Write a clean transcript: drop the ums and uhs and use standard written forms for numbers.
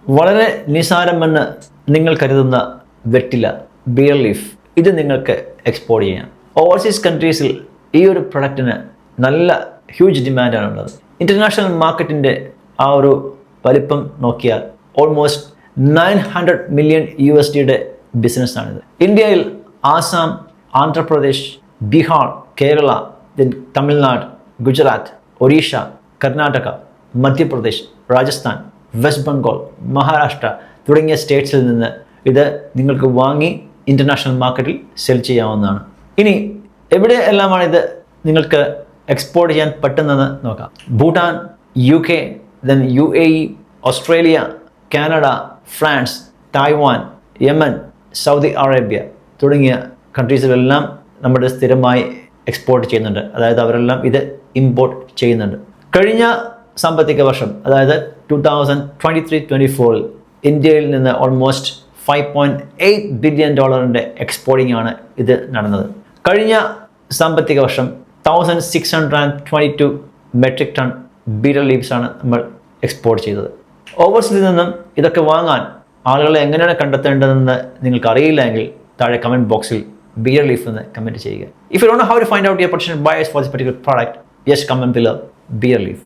വളരെ നിസാരമെന്ന് നിങ്ങൾ കരുതുന്ന വെറ്റില, ബിയർ ലീഫ്, ഇത് നിങ്ങൾക്ക് എക്സ്പോർട്ട് ചെയ്യാം. ഓവർസീസ് കൺട്രീസിൽ ഈ ഒരു പ്രൊഡക്റ്റിന് നല്ല ഹ്യൂജ് ഡിമാൻഡാണുള്ളത്. ഇൻ്റർനാഷണൽ മാർക്കറ്റിൻ്റെ ആ ഒരു വലിപ്പം നോക്കിയാൽ ഓൾമോസ്റ്റ് $900 million ബിസിനസ്സാണിത്. ഇന്ത്യയിൽ ആസാം, ആന്ധ്രാപ്രദേശ്, ബീഹാർ, കേരള, തമിഴ്നാട്, ഗുജറാത്ത്, ഒറീസ, കർണാടക, മധ്യപ്രദേശ്, രാജസ്ഥാൻ, വെസ്റ്റ് ബംഗാൾ, മഹാരാഷ്ട്ര തുടങ്ങിയ സ്റ്റേറ്റ്സിൽ നിന്ന് ഇത് നിങ്ങൾക്ക് വാങ്ങി ഇൻ്റർനാഷണൽ മാർക്കറ്റിൽ സെൽ ചെയ്യാവുന്നതാണ്. ഇനി എവിടെ എല്ലാമാണ് ഇത് നിങ്ങൾക്ക് എക്സ്പോർട്ട് ചെയ്യാൻ പറ്റുന്നതെന്ന് നോക്കാം. Bhutan, UK, then UAE, Australia, Canada, France, Taiwan, Yemen, Saudi Arabia തുടങ്ങിയ കൺട്രീസിലെല്ലാം നമ്മുടെ സ്ഥിരമായി എക്സ്പോർട്ട് ചെയ്യുന്നുണ്ട്. അതായത് അവരെല്ലാം ഇത് ഇമ്പോർട്ട് ചെയ്യുന്നുണ്ട്. കഴിഞ്ഞ സാമ്പത്തിക വർഷം, അതായത് 2023-24 ഇന്ത്യയിൽ നിന്ന് ഓൾമോസ്റ്റ് $5.8 billion എക്സ്പോർട്ടിംഗ് ആണ് ഇത് നടന്നത്. കഴിഞ്ഞ സാമ്പത്തിക വർഷം 1622 മെട്രിക് ടൺ ബീറ്റർ ലീവ്സ് ആണ് നമ്മൾ എക്സ്പോർട്ട് ചെയ്തത്. ഓവർസീസിൽ നിന്നും ഇതൊക്കെ വാങ്ങാൻ ആളുകളെ എങ്ങനെയാണ് കണ്ടെത്തേണ്ടതെന്ന് നിങ്ങൾക്ക് അറിയില്ലെങ്കിൽ താഴെ കമൻറ്റ് ബോക്സിൽ ബീറ്റർ ലീഫ് എന്ന് കമൻറ്റ് ചെയ്യുക. If you don't know how to find out your potential buyers for this particular product, just comment below beer leaf.